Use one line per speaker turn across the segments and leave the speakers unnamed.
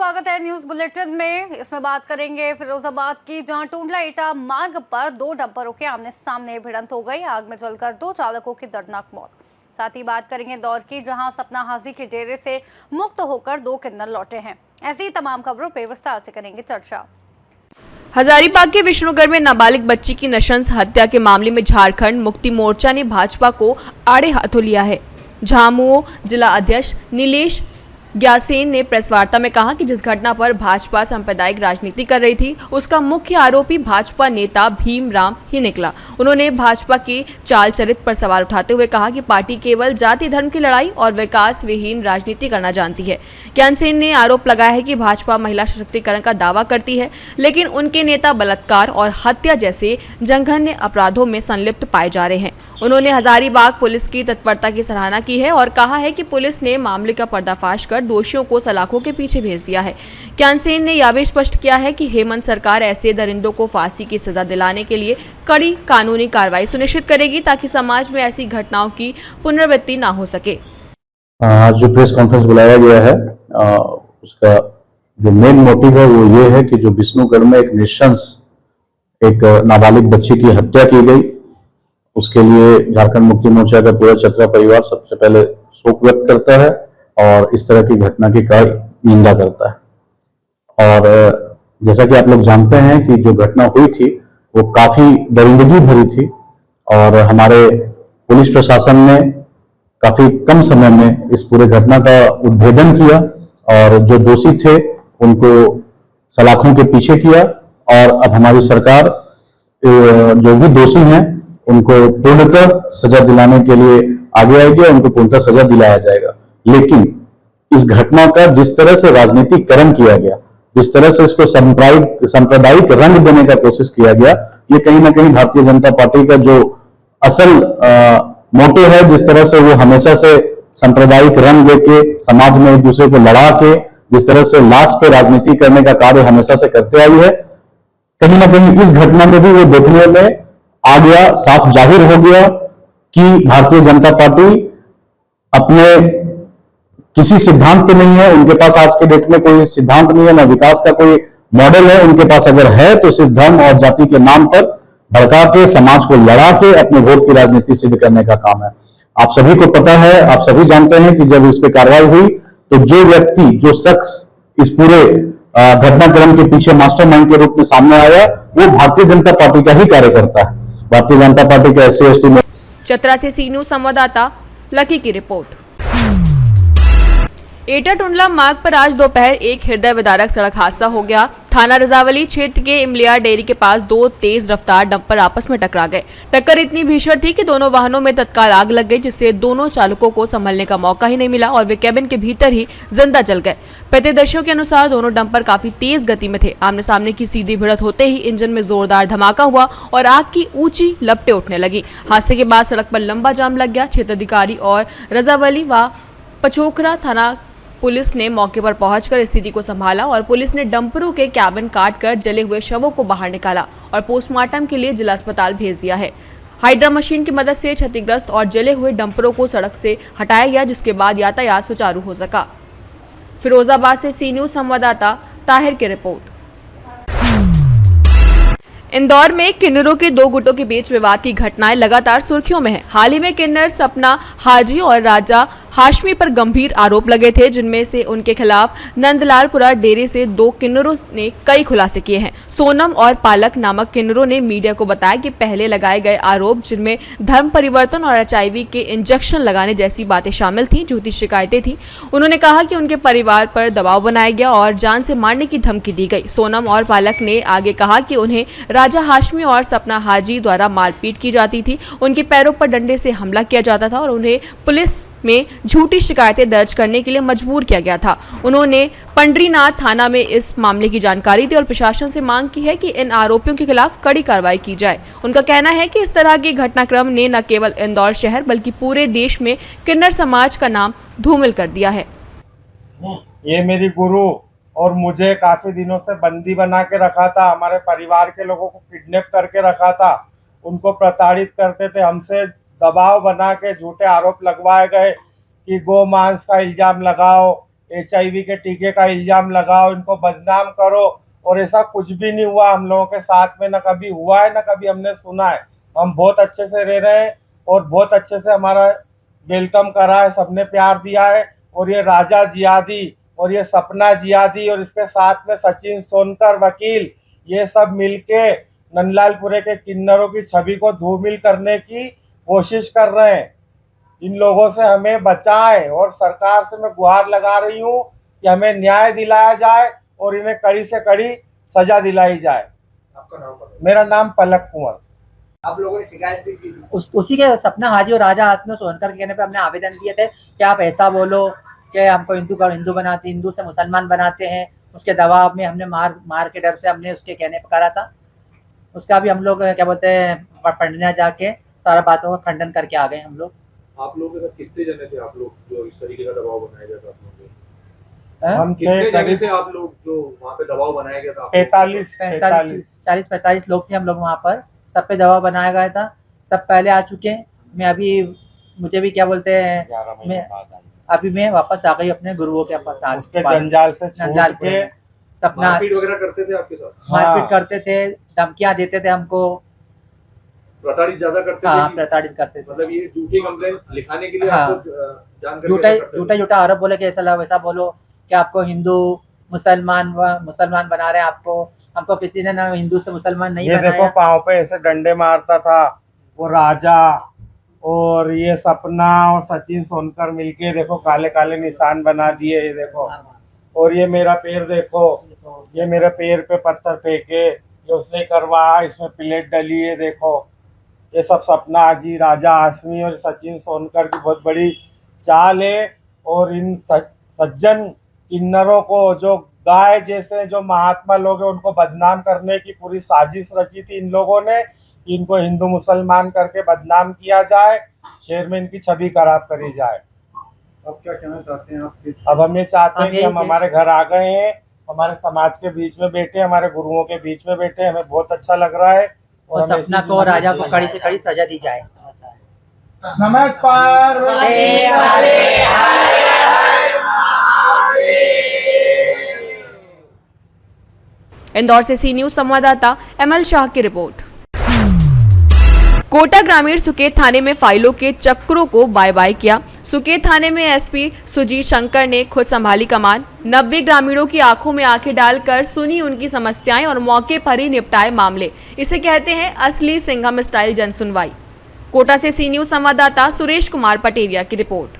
स्वागत है news bulletin में। इसमें बात करेंगे फिरोजाबाद की, जहां टूंडला एटा मार्ग पर दो डंपरों के आमने सामने भिड़ंत हो गई। आग में जलकर दो चालकों की दर्दनाक मौत। साथ ही बात करेंगे इंदौर की, जहां सपना हाजी के डेरे से मुक्त होकर दो किन्नर लौटे हैं। ऐसी ही तमाम खबरों पर विस्तार से करेंगे चर्चा।
हजारीबाग के विष्णुगढ़ में नाबालिग बच्ची की नृशंस हत्या के मामले में झारखंड मुक्ति मोर्चा ने भाजपा को आड़े हाथों लिया है। झामुमो जिला अध्यक्ष नीलेश ग्यासेन ने प्रेस वार्ता में कहा कि जिस घटना पर भाजपा सांप्रदायिक राजनीति कर रही थी, उसका मुख्य आरोपी भाजपा नेता भीमराव ही निकला। उन्होंने भाजपा की चाल चरित्र पर सवाल उठाते हुए कहा कि पार्टी केवल जाति धर्म की लड़ाई और विकास विहीन राजनीति करना जानती है। ग्यासेन ने आरोप लगाया है कि भाजपा महिला सशक्तिकरण का दावा करती है, लेकिन उनके नेता बलात्कार और हत्या जैसे जघन्य अपराधों में संलिप्त पाए जा रहे हैं। उन्होंने हजारीबाग पुलिस की तत्परता की सराहना की है और कहा है कि पुलिस ने मामले का पर्दाफाश कर दोषियों को सलाखों के पीछे भेज दिया है। ग्यासेन ने यह भी स्पष्ट किया है कि हेमंत सरकार ऐसे दरिंदों को फांसी की सजा दिलाने के लिए कड़ी कानूनी कार्रवाई सुनिश्चित करेगी, ताकि समाज में ऐसी घटनाओं की पुनरावृत्ति न हो सके।
आज जो प्रेस कॉन्फ्रेंस बुलाया गया है, उसका जो मेन मोटिव है वो ये है कि जो विष्णुगढ़ में एक नृशंस एक नाबालिग बच्ची की हत्या की गई, उसके लिए झारखंड मुक्ति मोर्चा का पूरा चतरा परिवार सबसे पहले शोक व्यक्त करता है और इस तरह की घटना की कड़ी निंदा करता है। और जैसा कि आप लोग जानते हैं कि जो घटना हुई थी वो काफी दरिंदगी भरी थी और हमारे पुलिस प्रशासन ने काफी कम समय में इस पूरे घटना का उद्भेदन किया और जो दोषी थे उनको सलाखों के पीछे किया। और अब हमारी सरकार जो भी दोषी हैं उनको पूर्णतः सजा दिलाने के लिए आगे आएगी और उनको पूर्णतः सजा दिलाया जाएगा। लेकिन इस घटना का जिस तरह से राजनीतिकरण किया गया, जिस तरह से इसको सांप्रदायिक रंग देने का कोशिश किया गया, ये कहीं ना कहीं भारतीय जनता पार्टी का जो असल मोटो है, जिस तरह से वो हमेशा से सांप्रदायिक रंग देके समाज में एक दूसरे को लड़ा के जिस तरह से लाश पे राजनीति करने का कार्य हमेशा से करते आई है, कहीं ना कहीं इस घटना में भी वो देखने में आ गया, साफ जाहिर हो गया कि भारतीय जनता पार्टी अपने किसी सिद्धांत पे नहीं है। उनके पास आज के डेट में कोई सिद्धांत नहीं है, ना विकास का कोई मॉडल है। उनके पास अगर है तो सिर्फ धर्म और जाति के नाम पर भड़का के समाज को लड़ा के अपने वोट की राजनीति सिद्ध करने का काम है। आप सभी को पता है, आप सभी जानते हैं कि जब इस पे कार्रवाई हुई तो जो व्यक्ति, जो शख्स इस पूरे घटनाक्रम के पीछे मास्टरमाइंड के रूप में सामने आया, वो भारतीय जनता पार्टी का ही कार्यकर्ता है। भारतीय जनता पार्टी के SC/ST में।
चतरा से सी न्यूज संवाददाता लकी की रिपोर्ट। एटा टुंडला मार्ग पर आज दोपहर एक हृदय विदारक सड़क हादसा हो गया। थाना रजावली क्षेत्र के इमलिया डेयरी के पास दो तेज रफ्तार डंपर आपस में टकरा गए। टक्कर इतनी भीषण थी कि दोनों वाहनों में तत्काल आग लग गई, जिससे दोनों चालकों को संभलने का मौका ही नहीं मिला और वे कैबिन के भीतर ही जिंदा जल गए। प्रत्यक्षदर्शियों के अनुसार दोनों डंपर काफी तेज गति में थे। आमने सामने की सीधी भिड़ंत होते ही इंजन में जोरदार धमाका हुआ और आग की ऊंची लपटें उठने लगी। हादसे के बाद सड़क पर लंबा जाम लग गया। क्षेत्राधिकारी और रजावली व पचोखरा थाना पुलिस ने मौके पर पहुंचकर स्थिति को संभाला और पुलिस ने डंपरों के कैबिन काटकर जले हुए शवों को बाहर निकाला और पोस्टमार्टम के लिए जिला अस्पताल भेज दिया है। हाइड्रा मशीन की मदद से क्षतिग्रस्त और जले हुए डंपरों को सड़क से हटाया गया, जिसके बाद यातायात सुचारू हो सका। फिरोजाबाद से सी न्यूज संवाददाता ताहिर की रिपोर्ट। इंदौर में किन्नरों के दो गुटों के बीच विवाद की घटनाएं लगातार सुर्खियों में हैं। हाल ही में किन्नर सपना हाजी और राजा हाशमी पर गंभीर आरोप लगे थे, जिनमें से उनके खिलाफ नंदलालपुरा डेरे से दो किन्नरों ने कई खुलासे किए हैं। सोनम और पालक नामक किन्नरों ने मीडिया को बताया कि पहले लगाए गए आरोप, जिनमें धर्म परिवर्तन और HIV के इंजेक्शन लगाने जैसी बातें शामिल थीं, झूठी शिकायतें थीं। उन्होंने कहा कि उनके परिवार पर दबाव बनाया गया और जान से मारने की धमकी दी गई। सोनम और पालक ने आगे कहा कि उन्हें राजा हाशमी और सपना हाजी द्वारा मारपीट की जाती थी, उनके पैरों पर डंडे से हमला किया जाता था और उन्हें पुलिस में झूठी शिकायतें दर्ज करने के लिए मजबूर किया गया था। उन्होंने पंडरीनाथ थाना में इस मामले की जानकारी दी और प्रशासन से मांग की है कि इन आरोपियों के खिलाफ कड़ी कार्रवाई की जाए। उनका कहना है कि इस तरह के घटनाक्रम ने न केवल इंदौर शहर बल्कि पूरे देश में किन्नर समाज का नाम धूमिल कर दिया है।
ये मेरी गुरु और मुझे काफी दिनों से बंदी बना के रखा था, हमारे परिवार के लोगों को किडनैप करके रखा था, उनको प्रताड़ित करते थे, हमसे दबाव बना के झूठे आरोप लगवाए गए कि गो मांस का इल्जाम लगाओ, HIV के टीके का इल्जाम लगाओ, इनको बदनाम करो, और ऐसा कुछ भी नहीं हुआ हम लोगों के साथ में, ना कभी हुआ है ना कभी हमने सुना है। हम बहुत अच्छे से रह रहे हैं और बहुत अच्छे से हमारा वेलकम करा है, सबने प्यार दिया है। और ये राजा जियादी और ये सपना जियादी और इसके साथ में सचिन सोनकर वकील, ये सब मिलके नंदलालपुरे के किन्नरों की छवि को धूमिल करने की कोशिश कर रहे हैं। इन लोगों से हमें बचाएं और सरकार से मैं गुहार लगा रही हूं कि हमें न्याय दिलाया जाए और इन्हें कड़ी से कड़ी सजा दिलाई जाए।
आपका नाम बताइए।
मेरा नाम पलक कुंवर।
आप लोगों ने शिकायत भी की थी?
उसी के सपना हाजी और राजा हाशमी सोनकर के कहने पे हमने आवेदन दिए थे कि आप ऐसा बोलो कि हमको हिंदू बनाते, हिंदू से मुसलमान बनाते हैं। उसके दबाव में हमने मार के डर से हमने उसके कहने पे करा था। उसका भी हम लोग क्या बोलते हैं पढ़ने जाके सारा बातों का खंडन करके आ गए हम लोग।
आप लोगों के साथ कितने जने थे आप लोग जो इस तरीके का दबाव बनाया गया था आप लोगों पे?
हम
कितने जने थे आप लोग जो वहाँ पे दबाव बनाया गया था?
40-45 लोग थे हम लोग वहाँ पर। सब पे दबाव बनाया गया था। सब पहले आ चुके हैं। मैं अभी मुझे भी क्या बोलते हैं मैं वापस आ गई अपने गुरुओं के पास।
उसके जंजाल से छूट के।
सपना
मारपीट वगैरह करते थे आपके साथ?
मारपीट करते थे, धमकियां देते थे हमको,
प्रताड़ित ज्यादा करते थे?
हाँ प्रताड़ित करते थे।
मतलब ये झूठी कंप्लेंट लिखाने के लिए
हाँ।
आपको जानकर
झूठा आरोप बोले कि ऐसा वैसा बोलो कि आपको हिंदू मुसलमान बना रहे हैं। आपको हमको किसी ने ना हिंदू से मुसलमान नहीं
ये
बनाया।
देखो पाँव पे ऐसे डंडे मारता था वो राजा, और ये सपना और सचिन सोनकर मिलके देखो काले काले निशान बना दिए। ये देखो, और ये मेरा पैर देखो, ये मेरे पैर पे पत्थर फेंके, ये उसने करवाया, इसमें प्लेट डली है। देखो ये सब सपना हाजी, राजा हाशमी और सचिन सोनकर की बहुत बड़ी चाल है। और इन सज्जन किन्नरों को, जो गाय जैसे जो महात्मा लोग हैं, उनको बदनाम करने की पूरी साजिश रची थी इन लोगों ने। इनको हिंदू मुसलमान करके बदनाम किया जाए, शहर में इनकी छवि खराब करी जाए।
अब क्या कहना चाहते हैं आप?
अब हम ये चाहते हैं कि हम हमारे घर आ गए हैं, हमारे समाज के बीच में बैठे, हमारे गुरुओं के बीच में बैठे, हमें बहुत अच्छा लग रहा है।
और सपना को राजा को कड़ी से कड़ी सजा दी जाए।
नमस्कार।
इंदौर से सी न्यूज संवाददाता एमएल शाह की रिपोर्ट। कोटा ग्रामीण सुकेत थाने में फाइलों के चक्रों को बाय बाय किया। सुकेत थाने में एसपी सुजीत शंकर ने खुद संभाली कमान। 90 ग्रामीणों की आंखों में आंखें डालकर सुनी उनकी समस्याएं और मौके पर ही निपटाए मामले। इसे कहते हैं असली सिंघम स्टाइल जनसुनवाई। कोटा से सी न्यूज संवाददाता सुरेश कुमार पटेरिया की रिपोर्ट।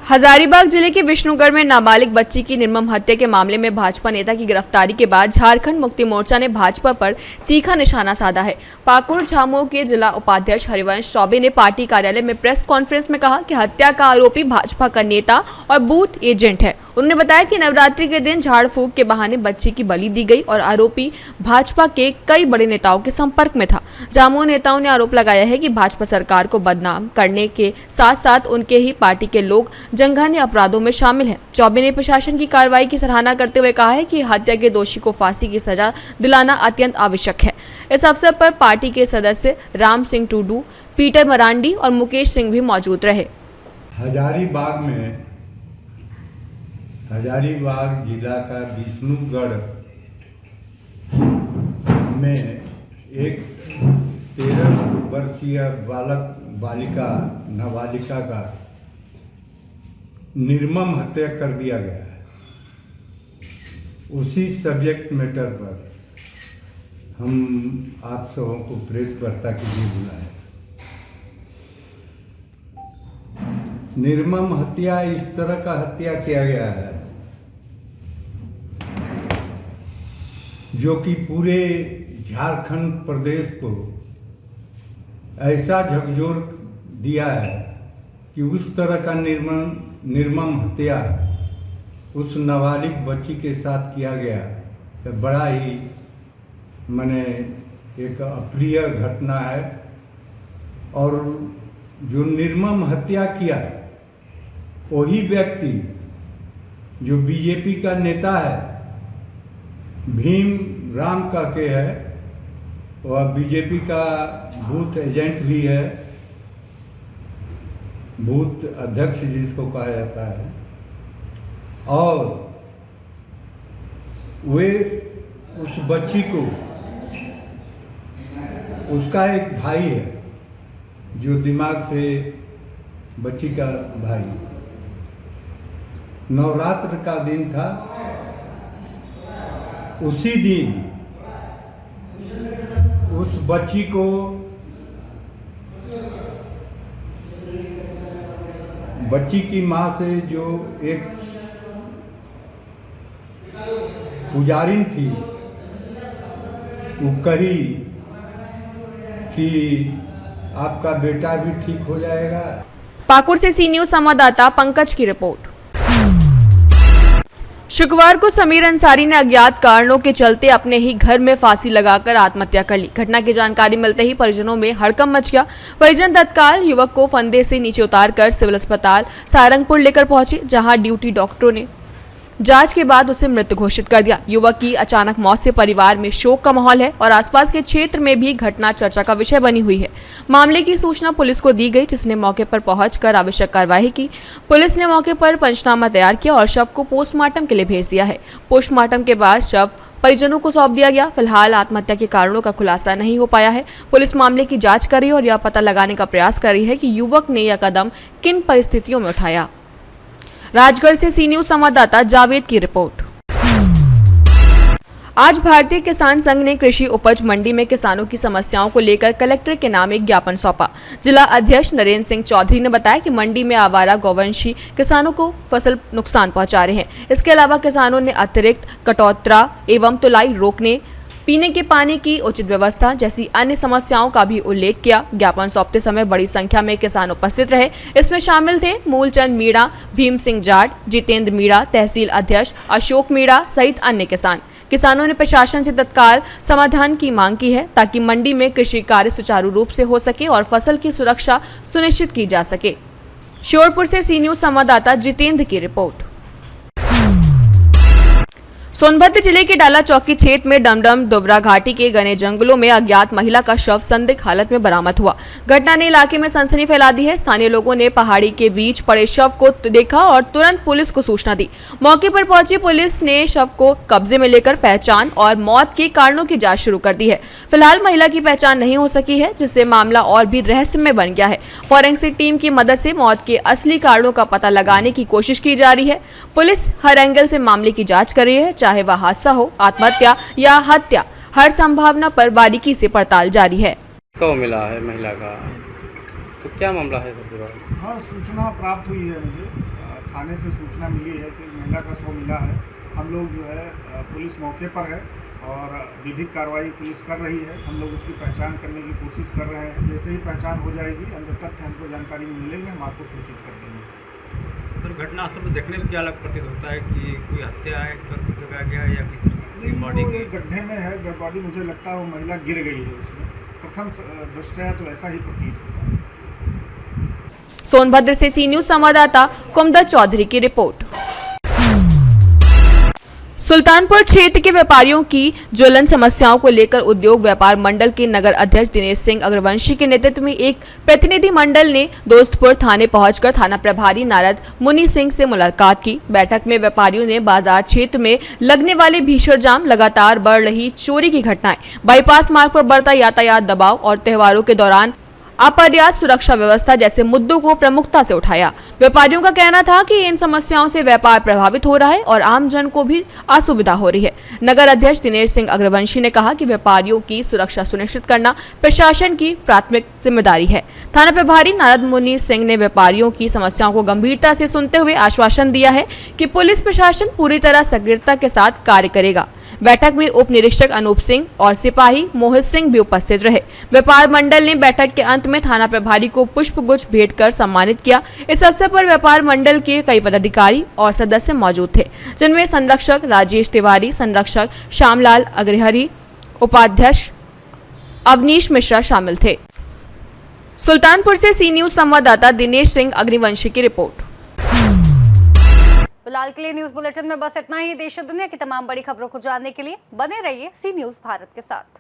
हजारीबाग जिले के विष्णुगढ़ में नाबालिग बच्ची की निर्मम हत्या के मामले में भाजपा नेता की गिरफ्तारी के बाद झारखंड मुक्ति मोर्चा ने भाजपा पर तीखा निशाना साधा है। पाकुड़ झामुमो के जिला उपाध्यक्ष हरिवंश चौबे ने पार्टी कार्यालय में प्रेस कॉन्फ्रेंस में कहा कि हत्या का आरोपी भाजपा का नेता और बूथ एजेंट है। उन्होंने बताया कि नवरात्रि के दिन झाड़ फूंक के बहाने बच्ची की बलि दी गई और आरोपी भाजपा के कई बड़े नेताओं के संपर्क में था। झामुमो नेताओं ने आरोप लगाया है कि भाजपा सरकार को बदनाम करने के साथ साथ उनके ही पार्टी के लोग जघन्य अपराधों में शामिल हैं। चौबे ने प्रशासन की कार्रवाई की सराहना करते हुए कहा है कि हत्या के दोषी को फांसी की सजा दिलाना अत्यंत आवश्यक है। इस अवसर पर पार्टी के सदस्य राम सिंह टूडू, पीटर मरांडी और मुकेश सिंह भी मौजूद रहे।
हजारीबाग जिला का विष्णुगढ़ में एक 13 वर्षीय नाबालिका का निर्मम हत्या कर दिया गया है। उसी सब्जेक्ट मैटर पर हम आप सबों को प्रेस वार्ता के लिए बुलाए। निर्मम हत्या, इस तरह का हत्या किया गया है जो कि पूरे झारखंड प्रदेश को ऐसा झकझोर दिया है कि उस तरह का निर्मम हत्या उस नाबालिग बच्ची के साथ किया गया तो बड़ा ही माने एक अप्रिय घटना है। और जो निर्मम हत्या किया वही व्यक्ति जो बीजेपी का नेता है, भीम राम करके है, वह बीजेपी का बूथ एजेंट भी है। बूथ अध्यक्ष जिसको कहा जाता है, और वे उस बच्ची को, उसका एक भाई है जो दिमाग से, बच्ची का भाई, नवरात्र का दिन था, उसी दिन उस बच्ची को बच्ची की माँ से जो एक पुजारिन थी वो कही कि आपका बेटा भी ठीक हो जाएगा।
पाकुड़ से सी न्यूज संवाददाता पंकज की रिपोर्ट। शुक्रवार को समीर अंसारी ने अज्ञात कारणों के चलते अपने ही घर में फांसी लगाकर आत्महत्या कर ली। घटना की जानकारी मिलते ही परिजनों में हड़कंप मच गया। परिजन तत्काल युवक को फंदे से नीचे उतारकर सिविल अस्पताल सारंगपुर लेकर पहुंचे, जहां ड्यूटी डॉक्टरों ने जांच के बाद उसे मृत घोषित कर दिया। युवक की अचानक मौत से परिवार में शोक का माहौल है और आसपास के क्षेत्र में भी घटना चर्चा का विषय बनी हुई है। मामले की सूचना पुलिस को दी गई, जिसने मौके पर पहुंचकर आवश्यक कार्रवाई की। पुलिस ने मौके पर पंचनामा तैयार किया और शव को पोस्टमार्टम के लिए भेज दिया है। पोस्टमार्टम के बाद शव परिजनों को सौंप दिया गया। फिलहाल आत्महत्या के कारणों का खुलासा नहीं हो पाया है। पुलिस मामले की जांच कर रही है और यह पता लगाने का प्रयास कर रही है कि युवक ने यह कदम किन परिस्थितियों में उठाया। राजगढ़ से सी न्यूज संवाददाता जावेद की रिपोर्ट। आज भारतीय किसान संघ ने कृषि उपज मंडी में किसानों की समस्याओं को लेकर कलेक्टर के नाम एक ज्ञापन सौंपा। जिला अध्यक्ष नरेंद्र सिंह चौधरी ने बताया कि मंडी में आवारा गौवंशी किसानों को फसल नुकसान पहुंचा रहे हैं। इसके अलावा किसानों ने अतिरिक्त कटौतरा एवं तुलाई रोकने, पीने के पानी की उचित व्यवस्था जैसी अन्य समस्याओं का भी उल्लेख किया। ज्ञापन सौंपते समय बड़ी संख्या में किसान उपस्थित रहे। इसमें शामिल थे मूलचंद मीणा, भीम सिंह जाट, जितेंद्र मीणा, तहसील अध्यक्ष अशोक मीणा सहित अन्य किसान। किसानों ने प्रशासन से तत्काल समाधान की मांग की है ताकि मंडी में कृषि कार्य सुचारू रूप से हो सके और फसल की सुरक्षा सुनिश्चित की जा सके। श्योरपुर से सी न्यूज संवाददाता जितेंद्र की रिपोर्ट। सोनभद्र जिले के डाला चौकी क्षेत्र में डमडम दुबरा घाटी के घने जंगलों में अज्ञात महिला का शव संदिग्ध हालत में बरामद हुआ। घटना ने इलाके में सनसनी फैला दी है। स्थानीय लोगों ने पहाड़ी के बीच पड़े शव को देखा और तुरंत पुलिस को सूचना दी। मौके पर पहुंची पुलिस ने शव को कब्जे में लेकर पहचान और मौत के कारणों की जांच शुरू कर दी है। फिलहाल महिला की पहचान नहीं हो सकी है, जिससे मामला और भी रहस्यमय बन गया है। फॉरेंसिक टीम की मदद से मौत के असली कारणों का पता लगाने की कोशिश की जा रही है। पुलिस हर एंगल से मामले की जांच कर रही है, चाहे वह हादसा हो, आत्महत्या या हत्या, हर संभावना पर बारीकी से पड़ताल जारी है।
को मिला है महिला का, तो क्या मामला है पूरा?
हाँ, सूचना प्राप्त हुई है मुझे, थाने से सूचना मिली है कि महिला का शव मिला है। हम लोग जो है पुलिस मौके पर है और विधिक कार्रवाई पुलिस कर रही है। हम लोग उसकी पहचान करने की कोशिश कर रहे हैं। जैसे ही पहचान हो जाएगी, अंदर तथ्य हमको जानकारी मिलेंगे, हम आपको सूचित कर देंगे।
घटनास्थल पर देखने में क्या अलग प्रतीत होता है कि कोई हत्या है, लगाया गया है या किस तरह की बॉडी
गड्ढे में है डेड बॉडी। मुझे लगता है वो महिला गिर गई है उसमें। प्रथम दृष्टया तो ऐसा ही प्रतीत होता है।
सोनभद्र से सी न्यूज संवाददाता कुमदत चौधरी की रिपोर्ट। सुल्तानपुर क्षेत्र के व्यापारियों की ज्वलन समस्याओं को लेकर उद्योग व्यापार मंडल के नगर अध्यक्ष दिनेश सिंह अग्रवंशी के नेतृत्व में एक प्रतिनिधि मंडल ने दोस्तपुर थाने पहुंचकर थाना प्रभारी नारद मुनि सिंह से मुलाकात की। बैठक में व्यापारियों ने बाजार क्षेत्र में लगने वाले भीषण जाम, लगातार बढ़ रही चोरी की घटनाएं, बाईपास मार्ग पर बढ़ता यातायात दबाव और त्योहारों के दौरान अपर्याप्त सुरक्षा व्यवस्था जैसे मुद्दों को प्रमुखता से उठाया। व्यापारियों का कहना था कि इन समस्याओं से व्यापार प्रभावित हो रहा है और आम जन को भी असुविधा हो रही है। नगर अध्यक्ष दिनेश सिंह अग्रवंशी ने कहा कि व्यापारियों की सुरक्षा सुनिश्चित करना प्रशासन की प्राथमिक जिम्मेदारी है। थाना प्रभारी नारद मुनि सिंह ने व्यापारियों की समस्याओं को गंभीरता से सुनते हुए आश्वासन दिया है कि पुलिस प्रशासन पूरी तरह सक्रियता के साथ कार्य करेगा। बैठक में उप निरीक्षक अनूप सिंह और सिपाही मोहित सिंह भी उपस्थित रहे। व्यापार मंडल ने बैठक के अंत में थाना प्रभारी को पुष्प गुच्छ भेंट कर सम्मानित किया। इस अवसर पर व्यापार मंडल के कई पदाधिकारी और सदस्य मौजूद थे, जिनमें संरक्षक राजेश तिवारी, संरक्षक श्यामलाल अग्रहरी, उपाध्यक्ष अवनीश मिश्रा शामिल थे। सुल्तानपुर से सी न्यूज संवाददाता दिनेश सिंह अग्निवंशी की रिपोर्ट।
फिलहाल के लिए न्यूज बुलेटिन में बस इतना ही। देश और दुनिया की तमाम बड़ी खबरों को जानने के लिए बने रहिए सी न्यूज भारत के साथ।